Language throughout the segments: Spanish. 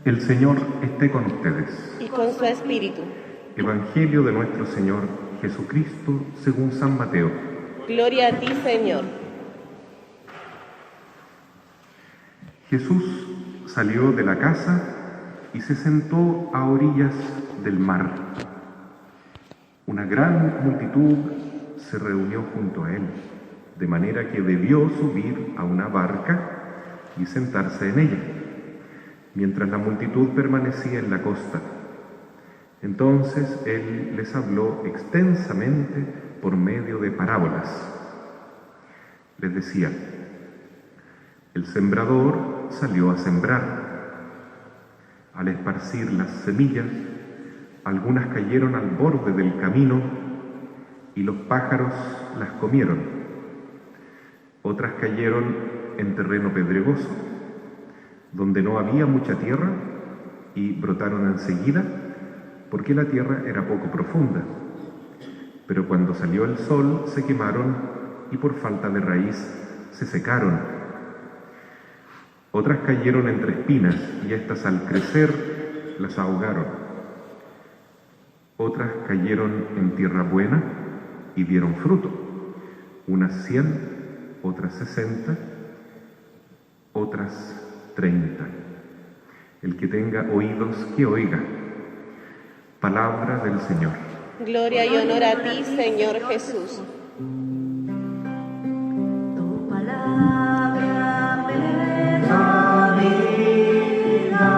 El Señor esté con ustedes. Y con su espíritu. Evangelio de nuestro Señor Jesucristo según San Mateo. Gloria a ti, Señor. Jesús salió de la casa y se sentó a orillas del mar. Una gran multitud se reunió junto a él, de manera que debió subir a una barca y sentarse en ella, mientras la multitud permanecía en la costa. Entonces él les habló extensamente por medio de parábolas. Les decía: el sembrador salió a sembrar. Al esparcir las semillas, algunas cayeron al borde del camino y los pájaros las comieron. Otras cayeron en terreno pedregoso, donde no había mucha tierra, y brotaron enseguida, porque la tierra era poco profunda. Pero cuando salió el sol se quemaron y por falta de raíz se secaron. Otras cayeron entre espinas y éstas al crecer las ahogaron. Otras cayeron en tierra buena y dieron fruto, unas 100, otras 60, otras 30. El que tenga oídos, que oiga. Palabra del Señor. Gloria y honor a ti, Señor Jesús. Tu palabra me da vida,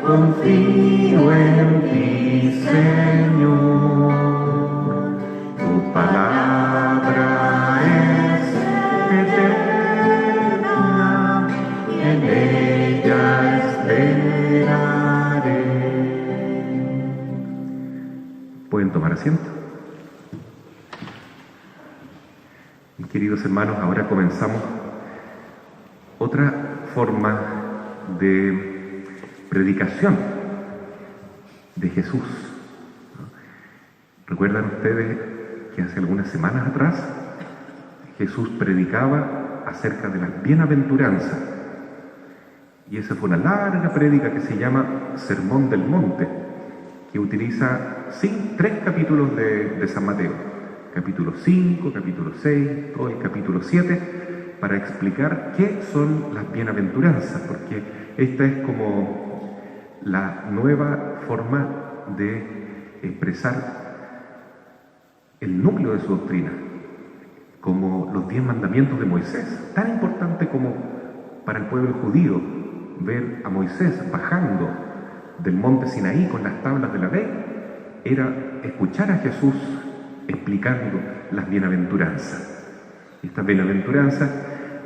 confío en ti, Señor. Tu palabra es eterna y en ella esperaré. ¿Pueden tomar asiento? Mis queridos hermanos, ahora comenzamos otra forma de predicación de Jesús. ¿Recuerdan ustedes que hace algunas semanas atrás Jesús predicaba acerca de las bienaventuranzas? Y esa fue una larga prédica que se llama Sermón del Monte, que utiliza 3 capítulos de San Mateo, capítulo 5, capítulo 6, todo el capítulo 7, para explicar qué son las bienaventuranzas, porque esta es como la nueva forma de expresar el núcleo de su doctrina, como los 10 mandamientos de Moisés, tan importante como para el pueblo judío ver a Moisés bajando del monte Sinaí con las tablas de la ley, era escuchar a Jesús explicando las bienaventuranzas. Estas bienaventuranzas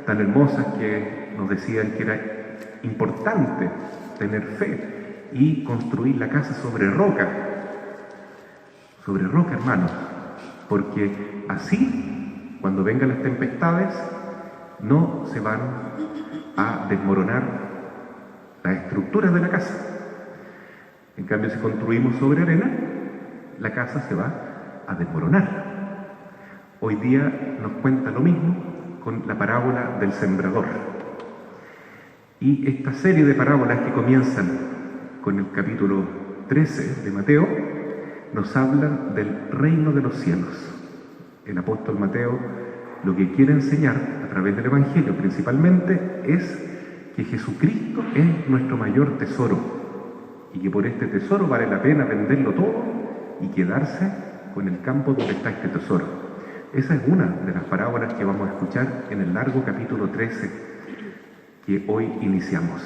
tan hermosas que nos decían que era importante tener fe y construir la casa sobre roca, hermanos, porque así, cuando vengan las tempestades, no se van a desmoronar las estructuras de la casa. En cambio, si construimos sobre arena, la casa se va a desmoronar. Hoy día nos cuenta lo mismo con la parábola del sembrador. Y esta serie de parábolas que comienzan con el capítulo 13 de Mateo, nos hablan del reino de los cielos. El apóstol Mateo lo que quiere enseñar a través del Evangelio principalmente es que Jesucristo es nuestro mayor tesoro, y que por este tesoro vale la pena venderlo todo y quedarse con el campo donde está este tesoro. Esa es una de las parábolas que vamos a escuchar en el largo capítulo 13 que hoy iniciamos.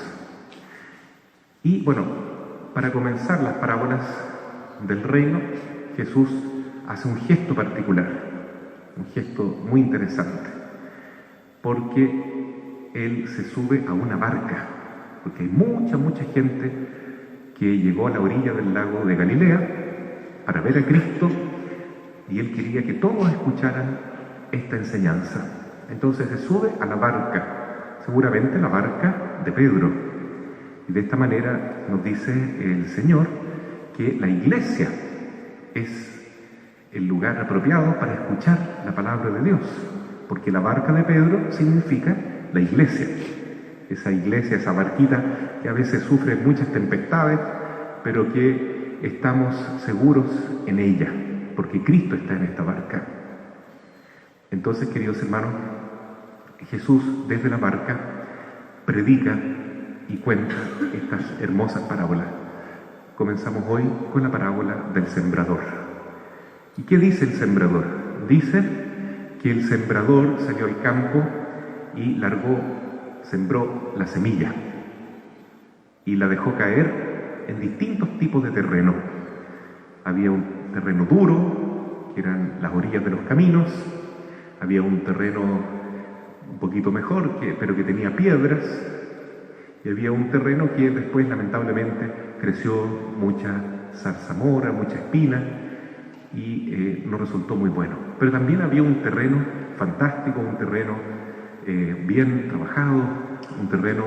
Y bueno, para comenzar las parábolas del reino, Jesús hace un gesto particular, un gesto muy interesante, porque Él se sube a una barca, porque hay mucha gente que llegó a la orilla del lago de Galilea para ver a Cristo, y Él quería que todos escucharan esta enseñanza. Entonces se sube a la barca, seguramente la barca de Pedro, y de esta manera nos dice el Señor que la iglesia es el lugar apropiado para escuchar la palabra de Dios, porque la barca de Pedro significa la iglesia. esa iglesia, esa barquita que a veces sufre muchas tempestades, pero que estamos seguros en ella, porque Cristo está en esta barca. Entonces, queridos hermanos, Jesús desde la barca predica y cuenta estas hermosas parábolas. Comenzamos hoy con la parábola del sembrador. ¿Y qué dice el sembrador? Dice que el sembrador salió al campo y sembró la semilla y la dejó caer en distintos tipos de terreno. Había un terreno duro, que eran las orillas de los caminos, había un terreno un poquito mejor, pero que tenía piedras, y había un terreno que después lamentablemente creció mucha zarzamora, mucha espina, y no resultó muy bueno. Pero también había un terreno fantástico, un terreno bien trabajado, un terreno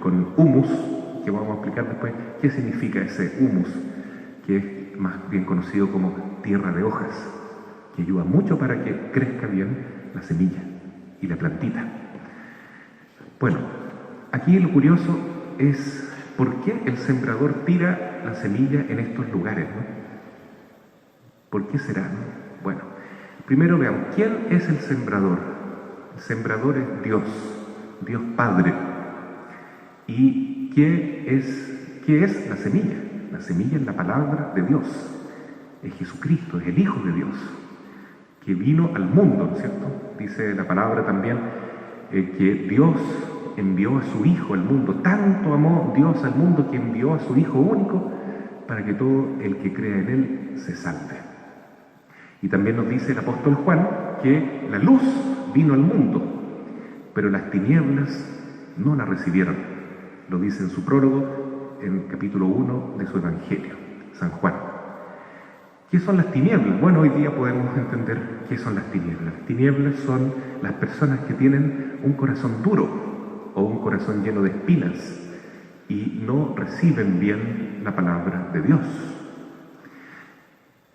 con humus, que vamos a explicar después qué significa ese humus, que es más bien conocido como tierra de hojas, que ayuda mucho para que crezca bien la semilla y la plantita. Bueno, aquí lo curioso es por qué el sembrador tira la semilla en estos lugares, ¿no? ¿Por qué será, no? Bueno, primero veamos, ¿quién es el sembrador? El sembrador es Dios, Dios Padre. ¿Y qué es la semilla? La semilla es la palabra de Dios, es Jesucristo, es el Hijo de Dios, que vino al mundo, ¿no es cierto? Dice la palabra también que Dios envió a su Hijo al mundo, tanto amó Dios al mundo que envió a su Hijo único para que todo el que crea en Él se salve. Y también nos dice el apóstol Juan que la luz vino al mundo, pero las tinieblas no la recibieron. Lo dice en su prólogo, en capítulo 1 de su Evangelio, San Juan. ¿Qué son las tinieblas? Bueno, hoy día podemos entender qué son las tinieblas. Las tinieblas son las personas que tienen un corazón duro o un corazón lleno de espinas y no reciben bien la palabra de Dios.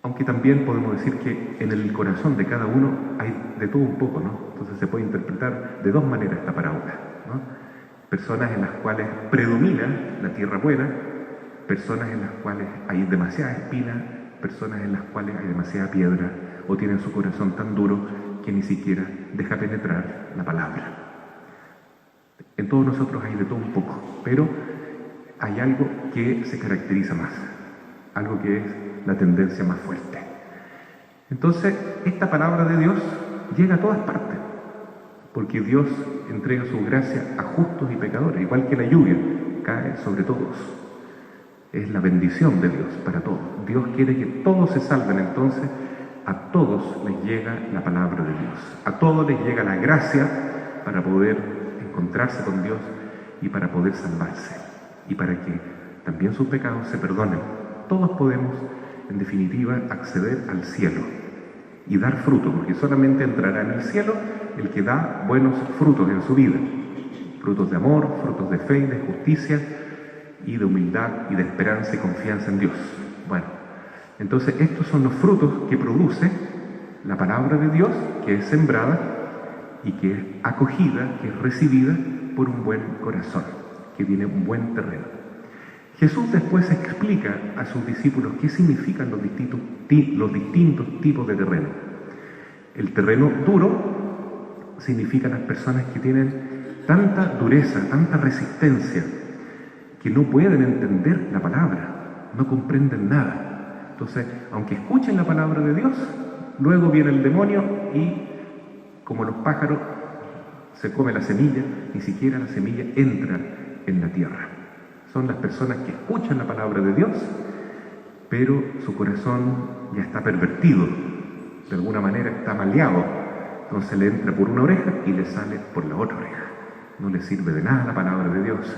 Aunque también podemos decir que en el corazón de cada uno hay de todo un poco, ¿no? Entonces se puede interpretar de dos maneras esta parábola, ¿no? Personas en las cuales predomina la tierra buena, personas en las cuales hay demasiada espina, personas en las cuales hay demasiada piedra o tienen su corazón tan duro que ni siquiera deja penetrar la palabra. En todos nosotros hay de todo un poco, pero hay algo que se caracteriza más, algo que es la tendencia más fuerte. Entonces, esta palabra de Dios llega a todas partes, porque Dios entrega su gracia a justos y pecadores, igual que la lluvia, cae sobre todos. Es la bendición de Dios para todos. Dios quiere que todos se salven, entonces a todos les llega la palabra de Dios. A todos les llega la gracia para poder encontrarse con Dios y para poder salvarse. Y para que también sus pecados se perdonen. Todos podemos, en definitiva, acceder al cielo y dar fruto, porque solamente entrará en el cielo el que da buenos frutos en su vida. Frutos de amor, frutos de fe y de justicia, y de humildad y de esperanza y confianza en Dios. Bueno, entonces estos son los frutos que produce la palabra de Dios, que es sembrada y que es acogida, que es recibida por un buen corazón, que tiene un buen terreno. Jesús después explica a sus discípulos qué significan los distintos tipos de terreno. El terreno duro significa las personas que tienen tanta dureza, tanta resistencia, que no pueden entender la palabra, no comprenden nada. Entonces, aunque escuchen la palabra de Dios, luego viene el demonio y, como los pájaros, se come la semilla, ni siquiera la semilla entra en la tierra. Son las personas que escuchan la palabra de Dios, pero su corazón ya está pervertido, de alguna manera está maleado, entonces le entra por una oreja y le sale por la otra oreja. No le sirve de nada la palabra de Dios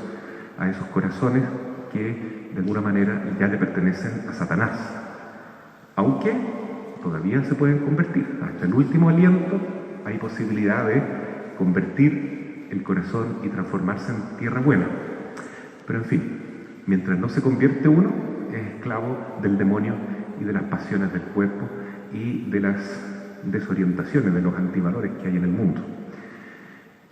a esos corazones que de alguna manera ya le pertenecen a Satanás, aunque todavía se pueden convertir. Hasta el último aliento hay posibilidad de convertir el corazón y transformarse en tierra buena. Pero en fin, mientras no se convierte uno, es esclavo del demonio y de las pasiones del cuerpo y de las desorientaciones, de los antivalores que hay en el mundo.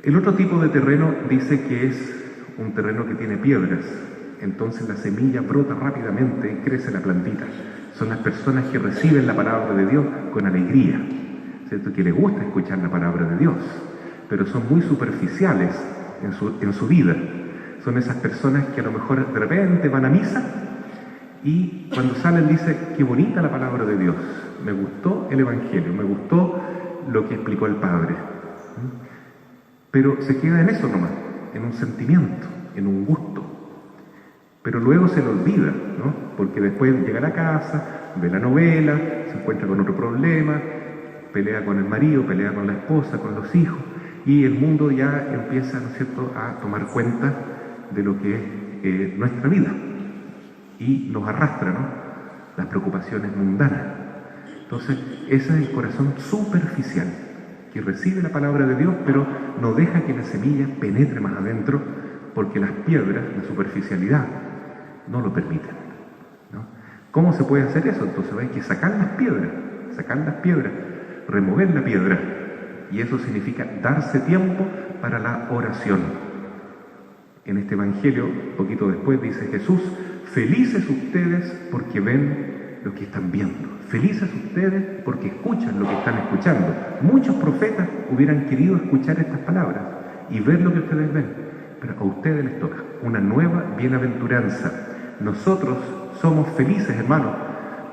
El otro tipo de terreno dice que es un terreno que tiene piedras, entonces la semilla brota rápidamente y crece la plantita. Son las personas que reciben la palabra de Dios con alegría, ¿cierto? Que les gusta escuchar la palabra de Dios, pero son muy superficiales en su vida. Son esas personas que a lo mejor de repente van a misa y cuando salen dicen, qué bonita la palabra de Dios, me gustó el Evangelio, me gustó lo que explicó el Padre. Pero se queda en eso nomás, en un sentimiento, en un gusto. Pero luego se lo olvida, ¿no? Porque después llega a la casa, ve la novela, se encuentra con otro problema, pelea con el marido, pelea con la esposa, con los hijos, y el mundo ya empieza, ¿no es cierto?, a tomar cuenta de lo que es nuestra vida. Y nos arrastra, ¿no?, las preocupaciones mundanas. Entonces, ese es el corazón superficial, que recibe la palabra de Dios, pero no deja que la semilla penetre más adentro, porque las piedras, la superficialidad, no lo permiten, ¿no? ¿Cómo se puede hacer eso? Entonces hay que sacar las piedras, remover la piedra, y eso significa darse tiempo para la oración. En este Evangelio, poquito después, dice Jesús, felices ustedes porque ven lo que están viendo, felices ustedes porque escuchan lo que están escuchando. Muchos profetas hubieran querido escuchar estas palabras y ver lo que ustedes ven, pero a ustedes les toca una nueva bienaventuranza. Nosotros somos felices, hermanos,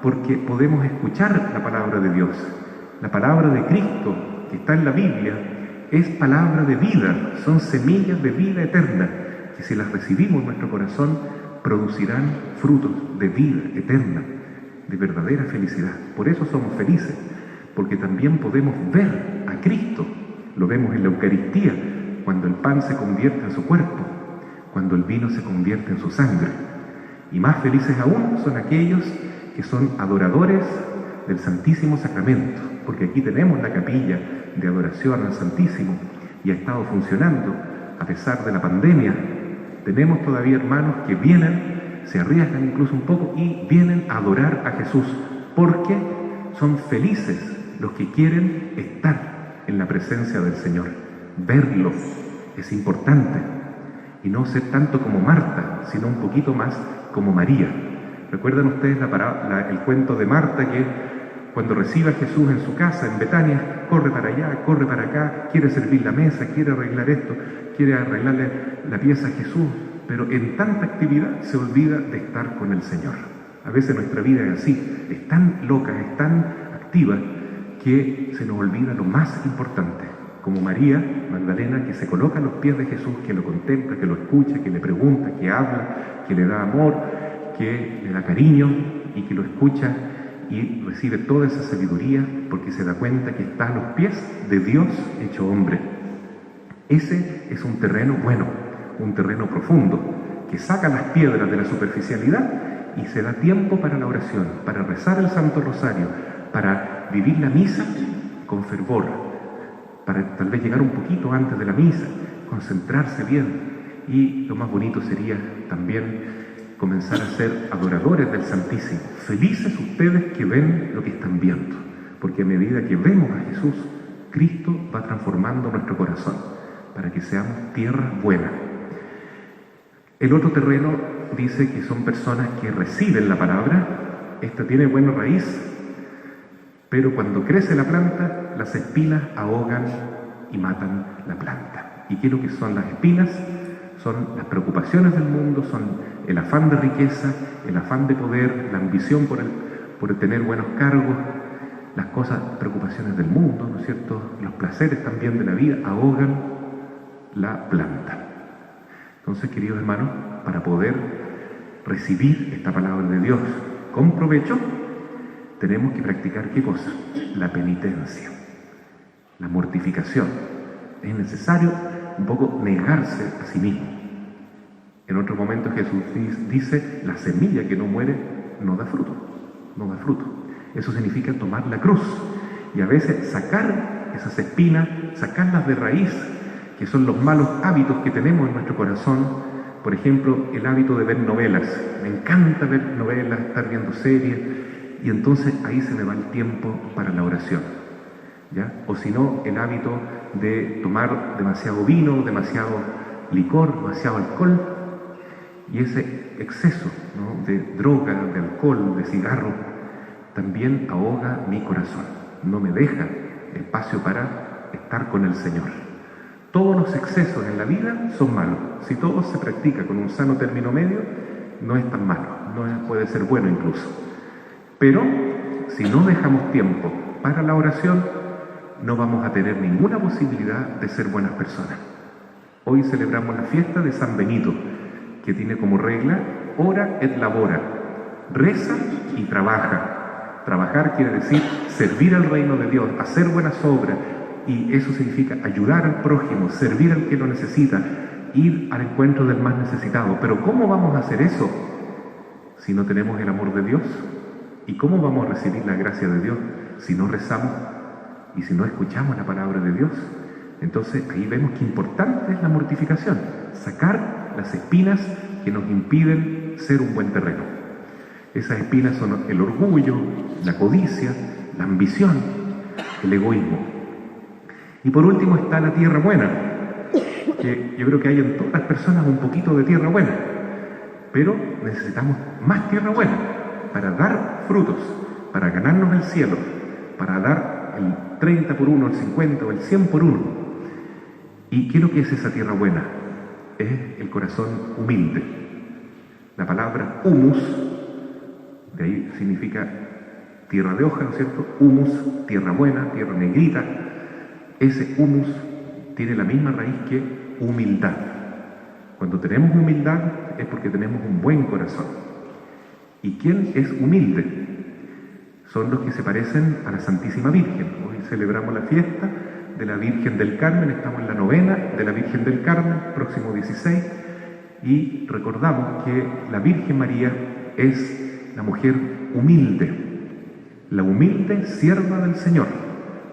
porque podemos escuchar la palabra de Dios. La palabra de Cristo que está en la Biblia es palabra de vida, son semillas de vida eterna, que si las recibimos en nuestro corazón, producirán frutos de vida eterna, de verdadera felicidad. Por eso somos felices, porque también podemos ver a Cristo. Lo vemos en la Eucaristía, cuando el pan se convierte en su cuerpo, cuando el vino se convierte en su sangre. Y más felices aún son aquellos que son adoradores del Santísimo Sacramento, porque aquí tenemos la capilla de adoración al Santísimo y ha estado funcionando a pesar de la pandemia. Tenemos todavía hermanos que vienen, se arriesgan incluso un poco y vienen a adorar a Jesús, porque son felices los que quieren estar en la presencia del Señor. Verlo es importante, y no ser tanto como Marta, sino un poquito más como María. ¿Recuerdan ustedes el cuento de Marta, que cuando recibe a Jesús en su casa, en Betania, corre para allá, corre para acá, quiere servir la mesa, quiere arreglar esto, quiere arreglarle la pieza a Jesús, pero en tanta actividad se olvida de estar con el Señor? A veces nuestra vida es así, es tan loca, es tan activa, que se nos olvida lo más importante, como María Magdalena, que se coloca a los pies de Jesús, que lo contempla, que lo escucha, que le pregunta, que habla, que le da amor, que le da cariño y que lo escucha y recibe toda esa sabiduría porque se da cuenta que está a los pies de Dios hecho hombre. Ese es un terreno bueno, un terreno profundo, que saca las piedras de la superficialidad y se da tiempo para la oración, para rezar el Santo Rosario, para vivir la misa con fervor, para tal vez llegar un poquito antes de la misa, concentrarse bien. Y lo más bonito sería también comenzar a ser adoradores del Santísimo. Felices ustedes que ven lo que están viendo, porque a medida que vemos a Jesús, Cristo va transformando nuestro corazón para que seamos tierra buena. El otro terreno dice que son personas que reciben la palabra. Esta tiene buena raíz, pero cuando crece la planta, las espinas ahogan y matan la planta. ¿Y qué es lo que son las espinas? Son las preocupaciones del mundo, son el afán de riqueza, el afán de poder, la ambición por tener buenos cargos, las cosas, preocupaciones del mundo, ¿no es cierto? Los placeres también de la vida ahogan la planta. Entonces, queridos hermanos, para poder recibir esta palabra de Dios con provecho, tenemos que practicar ¿qué cosa? La penitencia, la mortificación. Es necesario un poco negarse a sí mismo. En otro momento Jesús dice, la semilla que no muere no da fruto, no da fruto. Eso significa tomar la cruz y a veces sacar esas espinas, sacarlas de raíz, que son los malos hábitos que tenemos en nuestro corazón. Por ejemplo, el hábito de ver novelas. Me encanta ver novelas, estar viendo series, y entonces ahí se me va el tiempo para la oración, ¿ya? O si no, el hábito de tomar demasiado vino, demasiado licor, demasiado alcohol, y ese exceso, ¿no?, de droga, de alcohol, de cigarro, también ahoga mi corazón, no me deja espacio para estar con el Señor. Todos los excesos en la vida son malos. Si todo se practica con un sano término medio, no es tan malo, puede ser bueno incluso. Pero si no dejamos tiempo para la oración, no vamos a tener ninguna posibilidad de ser buenas personas. Hoy celebramos la fiesta de San Benito, que tiene como regla ora et labora, reza y trabaja. Trabajar quiere decir servir al reino de Dios, hacer buenas obras, y eso significa ayudar al prójimo, servir al que lo necesita, ir al encuentro del más necesitado. Pero ¿cómo vamos a hacer eso si no tenemos el amor de Dios? ¿Y cómo vamos a recibir la gracia de Dios si no rezamos y si no escuchamos la palabra de Dios? Entonces ahí vemos qué importante es la mortificación, sacar las espinas que nos impiden ser un buen terreno. Esas espinas son el orgullo, la codicia, la ambición, el egoísmo. Y por último está la tierra buena, que yo creo que hay en todas las personas un poquito de tierra buena, pero necesitamos más tierra buena para dar frutos, para ganarnos el cielo, para dar el 30 por 1, el 50 o el 100 por 1. ¿Y qué es lo que es esa tierra buena? Es el corazón humilde. La palabra humus, de ahí significa tierra de hoja, ¿no es cierto? Humus, tierra buena, tierra negrita. Ese humus tiene la misma raíz que humildad. Cuando tenemos humildad es porque tenemos un buen corazón. ¿Y quién es humilde? Son los que se parecen a la Santísima Virgen. Hoy celebramos la fiesta de la Virgen del Carmen, estamos en la novena de la Virgen del Carmen, próximo 16, y recordamos que la Virgen María es la mujer humilde, la humilde sierva del Señor.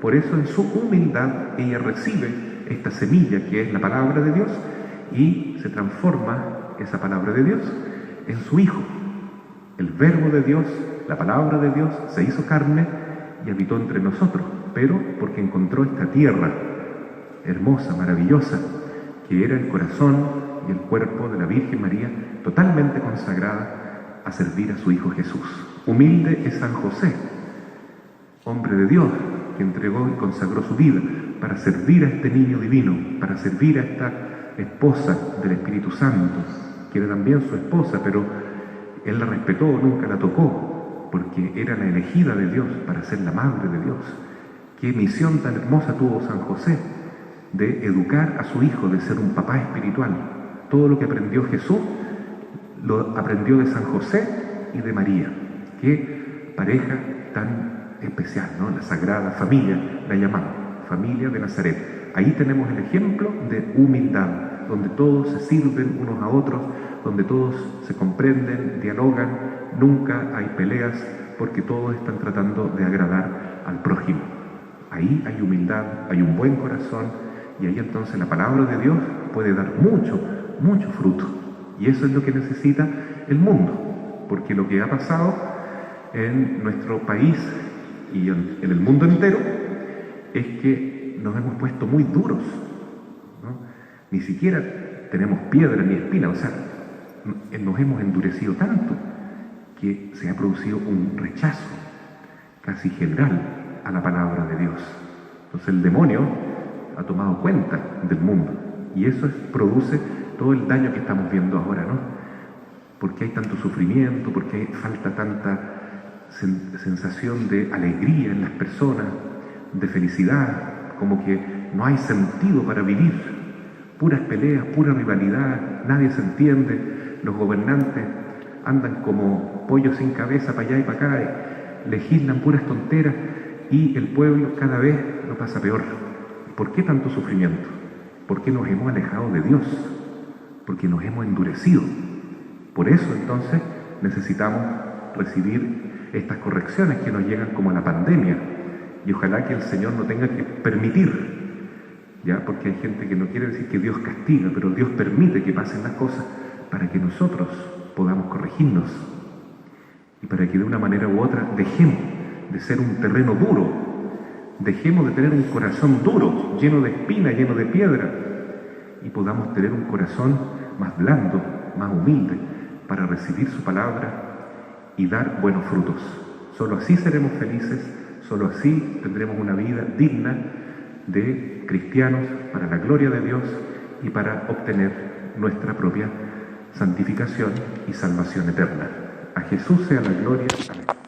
Por eso en su humildad ella recibe esta semilla que es la palabra de Dios y se transforma esa palabra de Dios en su Hijo. El Verbo de Dios, la palabra de Dios, se hizo carne y habitó entre nosotros, pero porque encontró esta tierra hermosa, maravillosa, que era el corazón y el cuerpo de la Virgen María, totalmente consagrada a servir a su Hijo Jesús. Humilde es San José, hombre de Dios, que entregó y consagró su vida para servir a este niño divino, para servir a esta esposa del Espíritu Santo, que era también su esposa, pero él la respetó, nunca la tocó, porque era la elegida de Dios para ser la madre de Dios. Qué misión tan hermosa tuvo San José de educar a su hijo, de ser un papá espiritual. Todo lo que aprendió Jesús lo aprendió de San José y de María. Qué pareja tan especial, ¿no? La Sagrada Familia la llamamos, familia de Nazaret. Ahí tenemos el ejemplo de humildad, donde todos se sirven unos a otros, donde todos se comprenden, dialogan, nunca hay peleas, porque todos están tratando de agradar al prójimo. Ahí hay humildad, hay un buen corazón, y ahí entonces la palabra de Dios puede dar mucho, mucho fruto. Y eso es lo que necesita el mundo, porque lo que ha pasado en nuestro país y en el mundo entero es que nos hemos puesto muy duros, ¿no? Ni siquiera tenemos piedra ni espina, o sea, nos hemos endurecido tanto que se ha producido un rechazo casi general a la palabra de Dios. Entonces el demonio ha tomado cuenta del mundo y eso produce todo el daño que estamos viendo ahora, ¿no? Porque hay tanto sufrimiento, porque falta tanta sensación de alegría en las personas, de felicidad, como que no hay sentido para vivir, puras peleas, pura rivalidad, nadie se entiende, los gobernantes andan como pollos sin cabeza para allá y para acá, legislan puras tonteras y el pueblo cada vez lo pasa peor. ¿Por qué tanto sufrimiento? Porque nos hemos alejado de Dios, porque nos hemos endurecido. Por eso entonces necesitamos recibir estas correcciones que nos llegan como la pandemia, y ojalá que el Señor no tenga que permitir, ¿ya? Porque hay gente que no quiere decir que Dios castiga, pero Dios permite que pasen las cosas para que nosotros podamos corregirnos y para que de una manera u otra dejemos de ser un terreno duro, dejemos de tener un corazón duro, lleno de espina, lleno de piedra, y podamos tener un corazón más blando, más humilde, para recibir su palabra y dar buenos frutos. Solo así seremos felices, solo así tendremos una vida digna de cristianos para la gloria de Dios y para obtener nuestra propia santificación y salvación eterna. A Jesús sea la gloria. Amén.